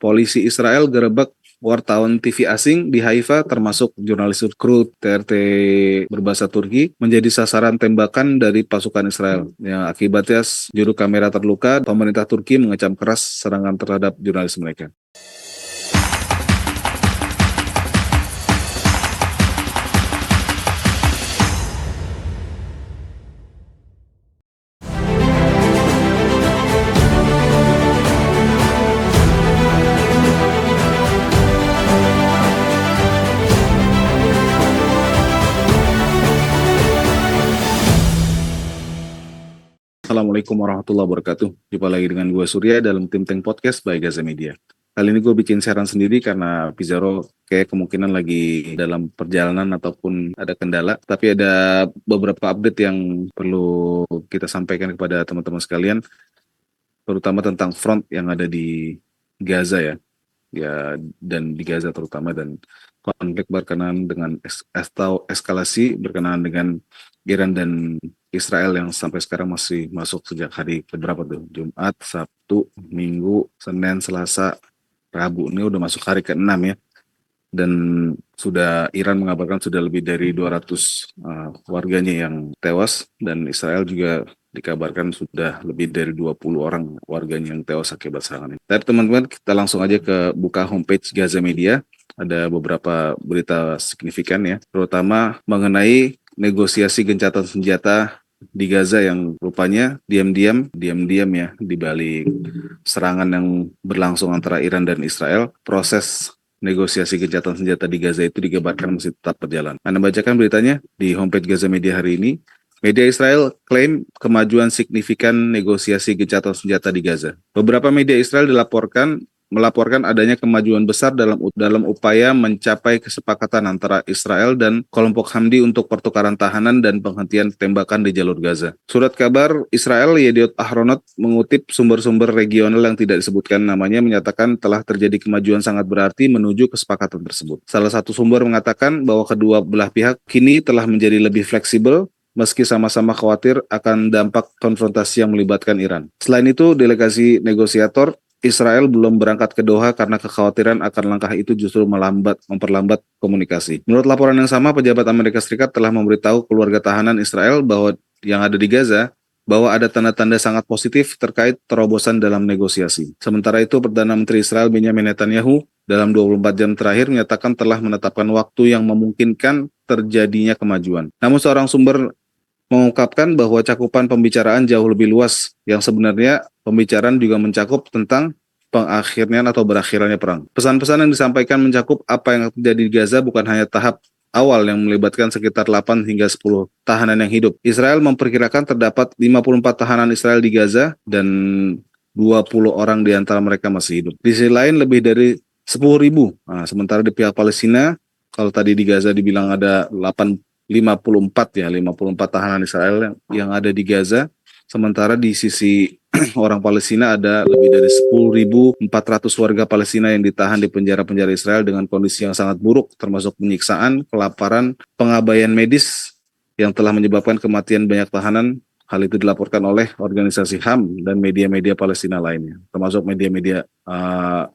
polisi Israel gerebek wartawan TV asing di Haifa termasuk jurnalis kru TRT berbahasa Turki menjadi sasaran tembakan dari pasukan Israel. Yang akibatnya juru kamera terluka, pemerintah Turki mengecam keras serangan terhadap jurnalis mereka. Assalamualaikum warahmatullahi wabarakatuh. Jumpa lagi dengan gue Surya dalam Tim Tank Podcast by Gaza Media. Kali ini gue bikin siaran sendiri karena Pizarro kayak kemungkinan lagi dalam perjalanan ataupun ada kendala. Tapi ada beberapa update yang perlu kita sampaikan kepada teman-teman sekalian, terutama tentang front yang ada di Gaza ya, dan di Gaza terutama, dan konflik berkenaan dengan atau eskalasi berkenaan dengan Iran dan Israel yang sampai sekarang masih masuk sejak hari keberapa tuh? Jumat, Sabtu, Minggu, Senin, Selasa, Rabu. Ini udah masuk hari ke-6 ya. Dan sudah Iran mengabarkan sudah lebih dari 200 warganya yang tewas, dan Israel juga dikabarkan sudah lebih dari 20 orang warganya yang tewas akibat serangan ini. Tapi teman-teman, kita langsung aja ke buka homepage Gaza Media. Ada beberapa berita signifikan ya, terutama mengenai negosiasi gencatan senjata di Gaza yang rupanya diam-diam ya, di balik serangan yang berlangsung antara Iran dan Israel, proses negosiasi gencatan senjata di Gaza itu digabarkan masih tetap berjalan. Anda bacakan beritanya di homepage Gaza Media hari ini. Media Israel klaim kemajuan signifikan negosiasi gencatan senjata di Gaza. Beberapa media Israel melaporkan adanya kemajuan besar dalam upaya mencapai kesepakatan antara Israel dan kelompok Hamdi untuk pertukaran tahanan dan penghentian tembakan di jalur Gaza. Surat kabar Israel Yediot Ahronot mengutip sumber-sumber regional yang tidak disebutkan namanya menyatakan telah terjadi kemajuan sangat berarti menuju kesepakatan tersebut. Salah satu sumber mengatakan bahwa kedua belah pihak kini telah menjadi lebih fleksibel meski sama-sama khawatir akan dampak konfrontasi yang melibatkan Iran. Selain itu, delegasi negosiator Israel belum berangkat ke Doha karena kekhawatiran akan langkah itu justru memperlambat komunikasi. Menurut laporan yang sama, pejabat Amerika Serikat telah memberitahu keluarga tahanan Israel bahwa yang ada di Gaza bahwa ada tanda-tanda sangat positif terkait terobosan dalam negosiasi. Sementara itu, Perdana Menteri Israel Benjamin Netanyahu dalam 24 jam terakhir menyatakan telah menetapkan waktu yang memungkinkan terjadinya kemajuan. Namun seorang sumber mengungkapkan bahwa cakupan pembicaraan jauh lebih luas, yang sebenarnya pembicaraan juga mencakup tentang pengakhirnya atau berakhirnya perang. Pesan-pesan yang disampaikan mencakup apa yang terjadi di Gaza bukan hanya tahap awal yang melibatkan sekitar 8 hingga 10 tahanan yang hidup. Israel memperkirakan terdapat 54 tahanan Israel di Gaza dan 20 orang di antara mereka masih hidup. Di sisi lain lebih dari 10.000. Sementara di pihak Palestina, kalau tadi di Gaza dibilang ada 54 tahanan Israel yang ada di Gaza, sementara di sisi orang Palestina ada lebih dari 10.400 warga Palestina yang ditahan di penjara-penjara Israel dengan kondisi yang sangat buruk, termasuk penyiksaan, kelaparan, pengabaian medis yang telah menyebabkan kematian banyak tahanan. Hal itu dilaporkan oleh organisasi HAM dan media-media Palestina lainnya, termasuk media-media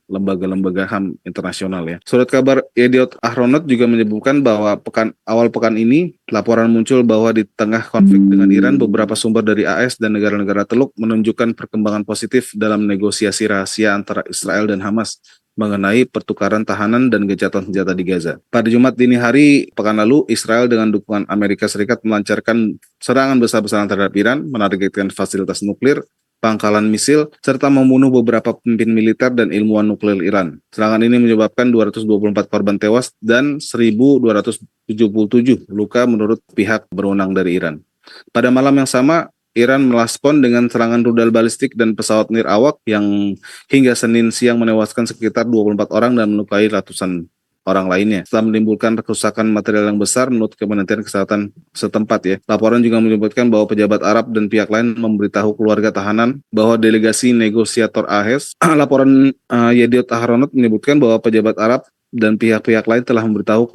lembaga-lembaga HAM internasional ya. Surat kabar Yediot Ahronot juga menyebutkan bahwa awal pekan ini laporan muncul bahwa di tengah konflik dengan Iran, beberapa sumber dari AS dan negara-negara Teluk menunjukkan perkembangan positif dalam negosiasi rahasia antara Israel dan Hamas mengenai pertukaran tahanan dan gencatan senjata di Gaza. Pada Jumat dini hari pekan lalu, Israel dengan dukungan Amerika Serikat melancarkan serangan besar-besaran terhadap Iran, menargetkan fasilitas nuklir, pangkalan misil, serta membunuh beberapa pemimpin militer dan ilmuwan nuklir Iran. Serangan ini menyebabkan 224 korban tewas dan 1.277 luka menurut pihak berwenang dari Iran. Pada malam yang sama, Iran merespon dengan serangan rudal balistik dan pesawat nirawak yang hingga Senin siang menewaskan sekitar 24 orang dan melukai ratusan orang lainnya, setelah menimbulkan kerusakan material yang besar menurut Kementerian Kesehatan setempat ya. Laporan juga menyebutkan bahwa pejabat Arab dan pihak lain memberitahu keluarga tahanan bahwa delegasi negosiator AS, laporan Yediot Ahronot menyebutkan bahwa pejabat Arab dan pihak-pihak lain telah memberitahu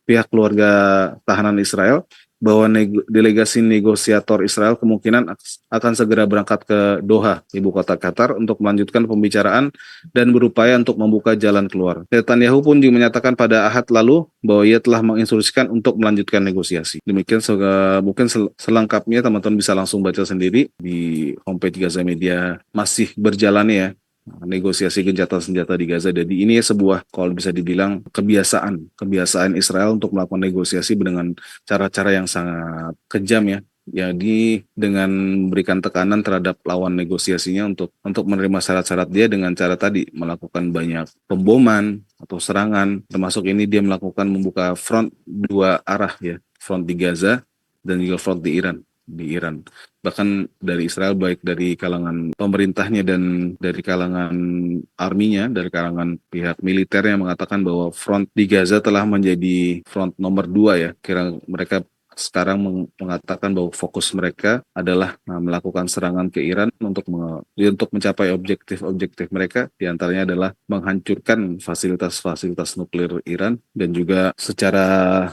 pihak keluarga tahanan Israel bahwa delegasi negosiator Israel kemungkinan akan segera berangkat ke Doha, ibu kota Qatar, untuk melanjutkan pembicaraan dan berupaya untuk membuka jalan keluar. Netanyahu pun juga menyatakan pada Ahad lalu bahwa ia telah menginstruksikan untuk melanjutkan negosiasi. Demikian mungkin selengkapnya teman-teman bisa langsung baca sendiri di homepage Gaza Media. Masih berjalan ya negosiasi gencatan senjata di Gaza. Jadi ini sebuah, kalau bisa dibilang, kebiasaan Israel untuk melakukan negosiasi dengan cara-cara yang sangat kejam ya. Jadi dengan memberikan tekanan terhadap lawan negosiasinya untuk menerima syarat-syarat dia dengan cara tadi melakukan banyak pemboman atau serangan, termasuk ini dia membuka front dua arah ya, front di Gaza dan juga front di Iran. Bahkan dari Israel, baik dari kalangan pemerintahnya dan dari kalangan arminya, dari kalangan pihak militernya, mengatakan bahwa front di Gaza telah menjadi front nomor 2 ya. Kira mereka sekarang mengatakan bahwa fokus mereka adalah melakukan serangan ke Iran untuk mencapai objektif mereka, diantaranya adalah menghancurkan fasilitas-fasilitas nuklir Iran, dan juga secara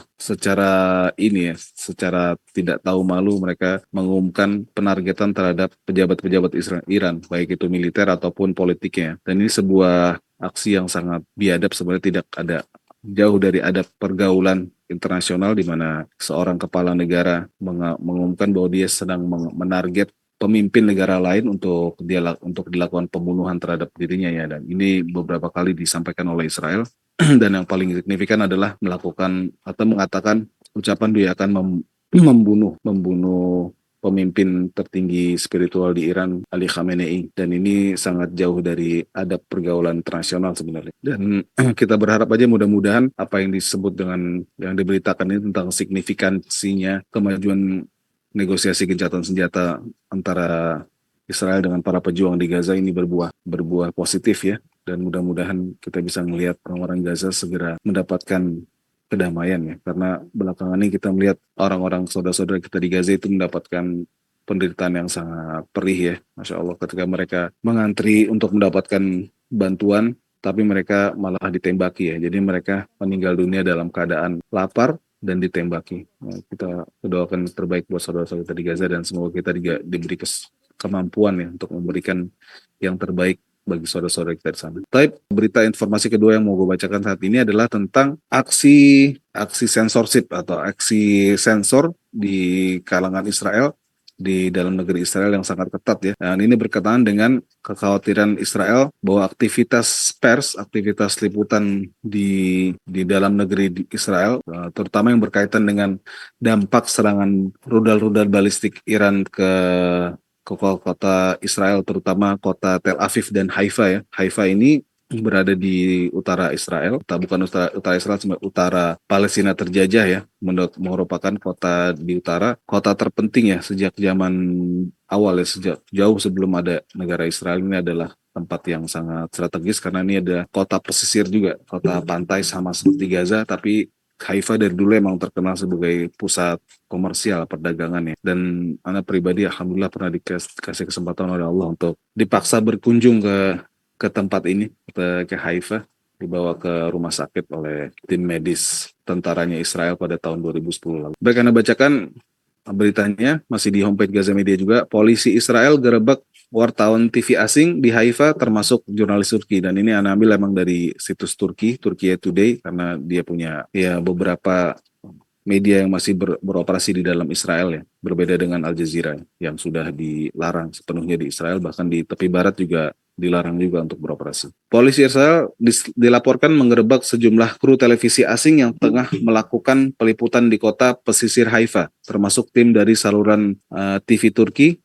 tidak tahu malu mereka mengumumkan penargetan terhadap pejabat-pejabat Iran, baik itu militer ataupun politiknya. Dan ini sebuah aksi yang sangat biadab, sebenarnya tidak ada, jauh dari adab pergaulan internasional, di mana seorang kepala negara mengumumkan bahwa dia sedang menarget pemimpin negara lain untuk dilakukan pembunuhan terhadap dirinya ya. Dan ini beberapa kali disampaikan oleh Israel. Dan yang paling signifikan adalah melakukan atau mengatakan ucapan dia akan membunuh pemimpin tertinggi spiritual di Iran, Ali Khamenei. Dan ini sangat jauh dari adab pergaulan internasional sebenarnya. Dan kita berharap aja mudah-mudahan apa yang disebut dengan yang diberitakan ini tentang signifikansinya kemajuan negosiasi gencatan senjata antara Israel dengan para pejuang di Gaza ini berbuah positif ya. Dan mudah-mudahan kita bisa melihat orang-orang Gaza segera mendapatkan kedamaian ya, karena belakangan ini kita melihat orang-orang saudara-saudara kita di Gaza itu mendapatkan penderitaan yang sangat perih ya, Masya Allah, ketika mereka mengantri untuk mendapatkan bantuan, tapi mereka malah ditembaki ya. Jadi mereka meninggal dunia dalam keadaan lapar dan ditembaki. Nah, kita doakan terbaik buat saudara-saudara kita di Gaza, dan semoga kita diberi kemampuan ya untuk memberikan yang terbaik bagi saudara-saudara kita di sana. Tapi berita informasi kedua yang mau gue bacakan saat ini adalah tentang aksi sensorship atau aksi sensor di kalangan Israel, di dalam negeri Israel yang sangat ketat ya. Dan ini berkaitan dengan kekhawatiran Israel bahwa aktivitas pers, aktivitas liputan di dalam negeri di Israel, terutama yang berkaitan dengan dampak serangan rudal-rudal balistik Iran ke kota Israel, terutama kota Tel Aviv dan Haifa ya. Haifa ini berada di utara Israel, bukan utara Israel, cuma utara Palestina terjajah ya, merupakan kota di utara, kota terpenting ya sejak zaman awal ya, sejak jauh sebelum ada negara Israel. Ini adalah tempat yang sangat strategis karena ini ada kota pesisir juga, kota pantai sama seperti Gaza, tapi Haifa dari dulu emang terkenal sebagai pusat komersial perdagangan ya. Dan anak pribadi alhamdulillah pernah dikasih kesempatan oleh Allah untuk dipaksa berkunjung ke tempat ini, ke Haifa, dibawa ke rumah sakit oleh tim medis tentaranya Israel pada tahun 2010 lalu. Baik, Anda bacakan beritanya masih di homepage Gaza Media juga. Polisi Israel gerebek wartawan TV asing di Haifa termasuk jurnalis Turki, dan ini Anda ambil emang dari situs Turki Today, karena dia punya ya beberapa media yang masih beroperasi di dalam Israel ya, berbeda dengan Al Jazeera yang sudah dilarang sepenuhnya di Israel, bahkan di tepi barat juga dilarang juga untuk beroperasi. Polisi Israel dilaporkan menggerebek sejumlah kru televisi asing yang tengah melakukan peliputan di kota pesisir Haifa, termasuk tim dari saluran TV Turki,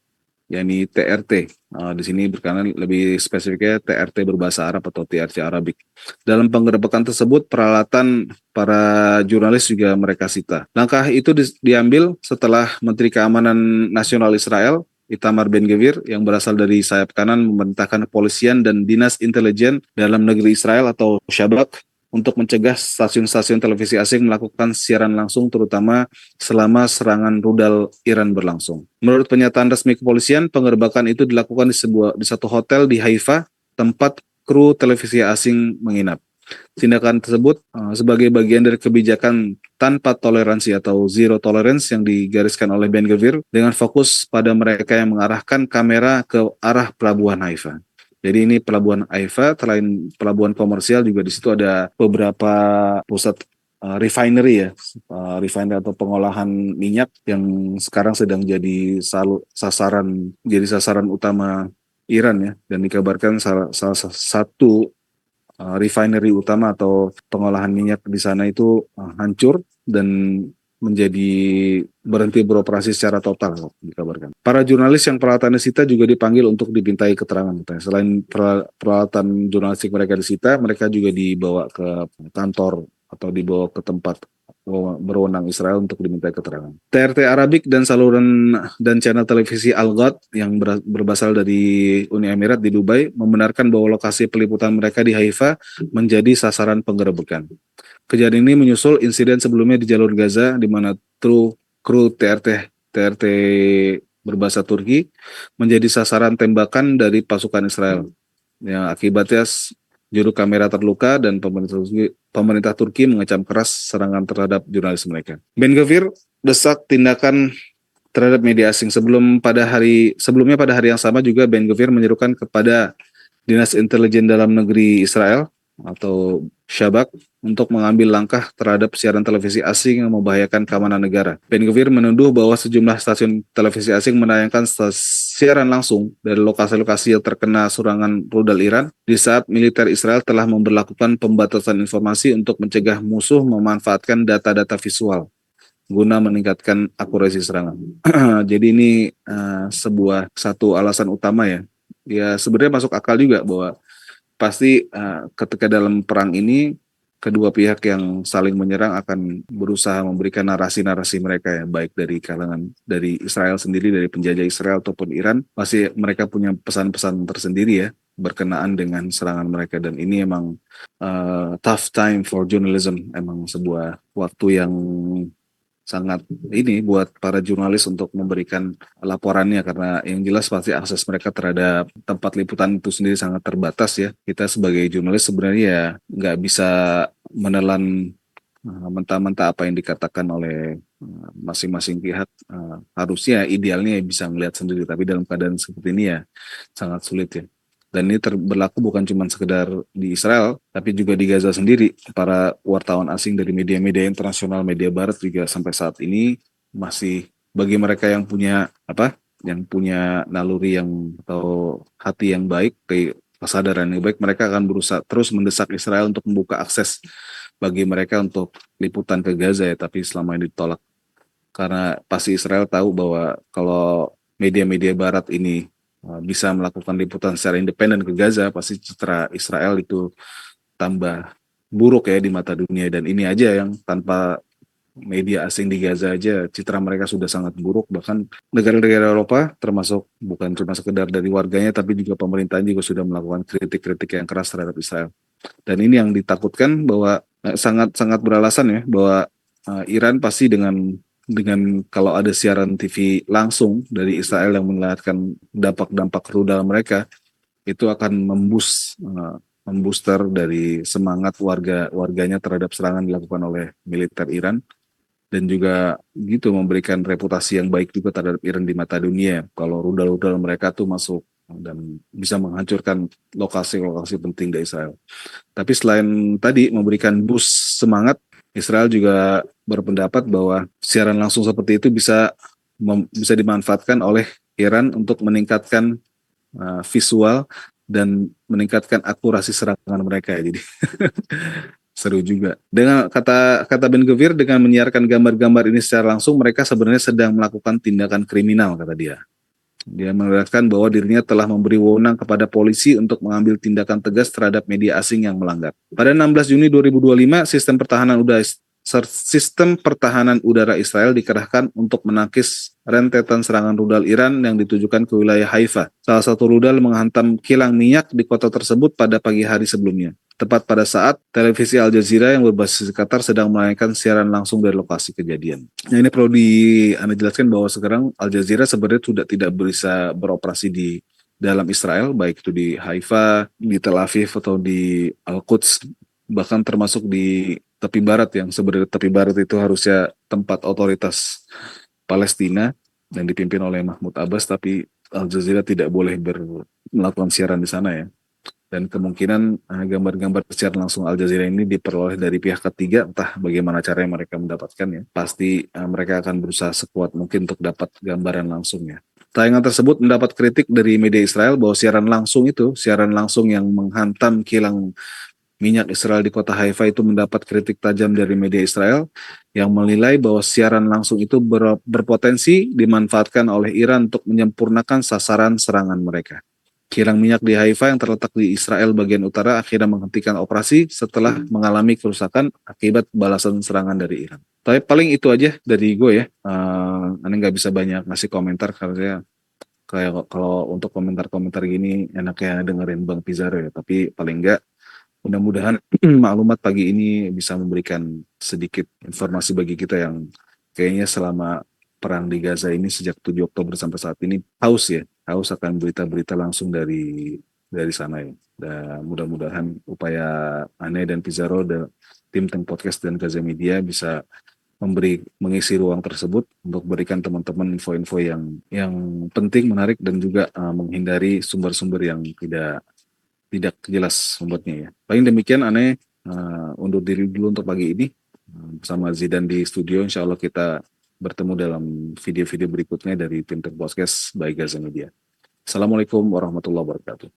yakni TRT. Di sini berkenan lebih spesifiknya TRT berbahasa Arab atau TRT Arabik. Dalam penggerebekan tersebut, peralatan para jurnalis juga mereka sita. Langkah itu diambil setelah Menteri Keamanan Nasional Israel, Itamar Ben-Gvir, yang berasal dari sayap kanan, memerintahkan kepolisian dan dinas intelijen dalam negeri Israel atau Shabak untuk mencegah stasiun-stasiun televisi asing melakukan siaran langsung, terutama selama serangan rudal Iran berlangsung. Menurut pernyataan resmi kepolisian, penggerebekan itu dilakukan di satu hotel di Haifa, tempat kru televisi asing menginap. Tindakan tersebut sebagai bagian dari kebijakan tanpa toleransi atau zero tolerance yang digariskan oleh Ben Gvir dengan fokus pada mereka yang mengarahkan kamera ke arah pelabuhan Haifa. Jadi ini pelabuhan Haifa, selain pelabuhan komersial juga di situ ada beberapa pusat refinery ya, refinery atau pengolahan minyak yang sekarang sedang jadi sasaran utama Iran ya, dan dikabarkan salah satu refinery utama atau pengolahan minyak di sana itu hancur dan menjadi berhenti beroperasi secara total dikabarkan. Para jurnalis yang peralatan disita juga dipanggil untuk dimintai keterangan. Selain peralatan jurnalistik mereka disita, mereka juga dibawa ke kantor atau dibawa ke tempat berwenang Israel untuk dimintai keterangan. TRT Arabik dan saluran dan channel televisi Al-Ghad yang berasal dari Uni Emirat di Dubai membenarkan bahwa lokasi peliputan mereka di Haifa menjadi sasaran penggerebekan. Kejadian ini menyusul insiden sebelumnya di jalur Gaza di mana kru TRT berbahasa Turki menjadi sasaran tembakan dari pasukan Israel. Yang akibatnya juru kamera terluka dan pemerintah Turki mengecam keras serangan terhadap jurnalis mereka. Ben Gvir desak tindakan terhadap media asing. Sebelumnya pada hari yang sama juga Ben Gvir menyerukan kepada Dinas Intelijen Dalam Negeri Israel atau Shabak untuk mengambil langkah terhadap siaran televisi asing yang membahayakan keamanan negara. Ben Gvir menuduh bahwa sejumlah stasiun televisi asing menayangkan siaran langsung dari lokasi-lokasi yang terkena serangan rudal Iran di saat militer Israel telah memberlakukan pembatasan informasi untuk mencegah musuh memanfaatkan data-data visual guna meningkatkan akurasi serangan. Jadi ini satu alasan utama ya. Ya sebenarnya masuk akal juga bahwa pasti ketika dalam perang ini kedua pihak yang saling menyerang akan berusaha memberikan narasi-narasi mereka ya, baik dari kalangan dari Israel sendiri, dari penjajah Israel ataupun Iran, pasti mereka punya pesan-pesan tersendiri ya berkenaan dengan serangan mereka, dan ini emang tough time for journalism, emang sebuah waktu yang sangat ini buat para jurnalis untuk memberikan laporannya, karena yang jelas pasti akses mereka terhadap tempat liputan itu sendiri sangat terbatas ya. Kita sebagai jurnalis sebenarnya ya nggak bisa menelan mentah-mentah apa yang dikatakan oleh masing-masing pihak. Harusnya idealnya bisa melihat sendiri, tapi dalam keadaan seperti ini ya sangat sulit ya. Dan ini berlaku bukan cuma sekedar di Israel, tapi juga di Gaza sendiri. Para wartawan asing dari media-media internasional, media barat juga sampai saat ini masih, bagi mereka yang punya naluri yang atau hati yang baik, kesadaran yang baik, mereka akan berusaha terus mendesak Israel untuk membuka akses bagi mereka untuk liputan ke Gaza ya, tapi selama ini ditolak. Karena pasti Israel tahu bahwa kalau media-media barat ini bisa melakukan liputan secara independen ke Gaza, pasti citra Israel itu tambah buruk ya di mata dunia. Dan ini aja yang tanpa media asing di Gaza aja citra mereka sudah sangat buruk. Bahkan negara-negara Eropa termasuk bukan cuma sekedar dari warganya, tapi juga pemerintahnya juga sudah melakukan kritik-kritik yang keras terhadap Israel. Dan ini yang ditakutkan bahwa sangat beralasan ya bahwa Iran pasti dengan kalau ada siaran TV langsung dari Israel yang melihatkan dampak-dampak rudal mereka, itu akan membooster dari semangat warganya terhadap serangan dilakukan oleh militer Iran, dan juga gitu memberikan reputasi yang baik juga terhadap Iran di mata dunia kalau rudal-rudal mereka tuh masuk dan bisa menghancurkan lokasi-lokasi penting di Israel. Tapi selain tadi memberikan boost semangat, Israel juga berpendapat bahwa siaran langsung seperti itu bisa dimanfaatkan oleh Iran untuk meningkatkan visual dan meningkatkan akurasi serangan mereka. Jadi seru juga. Dengan kata Ben Gvir, dengan menyiarkan gambar-gambar ini secara langsung, mereka sebenarnya sedang melakukan tindakan kriminal, kata dia. Dia menegaskan bahwa dirinya telah memberi wewenang kepada polisi untuk mengambil tindakan tegas terhadap media asing yang melanggar. Pada 16 Juni 2025, sistem pertahanan udara Israel dikerahkan untuk menangkis rentetan serangan rudal Iran yang ditujukan ke wilayah Haifa. Salah satu rudal menghantam kilang minyak di kota tersebut pada pagi hari sebelumnya, tepat pada saat televisi Al Jazeera yang berbasis Qatar sedang menayangkan siaran langsung dari lokasi kejadian. Nah, ini perlu dijelaskan bahwa sekarang Al Jazeera sebenarnya sudah tidak bisa beroperasi di dalam Israel, baik itu di Haifa, di Tel Aviv, atau di Al-Quds. bahkan termasuk di tepi barat yang sebenarnya tepi barat itu harusnya tempat otoritas Palestina yang dipimpin oleh Mahmud Abbas, tapi Al Jazeera tidak boleh melakukan siaran di sana ya. Dan kemungkinan gambar-gambar secara langsung Al Jazeera ini diperoleh dari pihak ketiga, entah bagaimana caranya mereka mendapatkannya. Pasti mereka akan berusaha sekuat mungkin untuk dapat gambaran langsungnya. Tayangan tersebut mendapat kritik dari media Israel bahwa siaran langsung yang menghantam kilang minyak Israel di kota Haifa itu mendapat kritik tajam dari media Israel yang menilai bahwa siaran langsung itu berpotensi dimanfaatkan oleh Iran untuk menyempurnakan sasaran serangan mereka. Kilang minyak di Haifa yang terletak di Israel bagian utara akhirnya menghentikan operasi setelah mengalami kerusakan akibat balasan serangan dari Iran. Tapi paling itu aja dari gue ya. Aneh nggak bisa banyak ngasih komentar karena kayak kalau untuk komentar-komentar gini enaknya dengerin Bang Pizarro ya. Tapi paling nggak mudah-mudahan maklumat pagi ini bisa memberikan sedikit informasi bagi kita yang kayaknya selama perang di Gaza ini sejak 7 Oktober sampai saat ini haus akan berita-berita langsung dari sana ya. Dan mudah-mudahan upaya Ane dan Pizarro dan tim Tank Podcast dan Gaza Media bisa mengisi ruang tersebut untuk berikan teman-teman info-info yang penting, menarik dan juga menghindari sumber-sumber yang tidak jelas sumbernya ya. Paling demikian Ane undur diri dulu untuk pagi ini bersama Zidan di studio. Insya Allah kita bertemu dalam video-video berikutnya dari tim Podcast by Gaza Media. Assalamualaikum warahmatullahi wabarakatuh.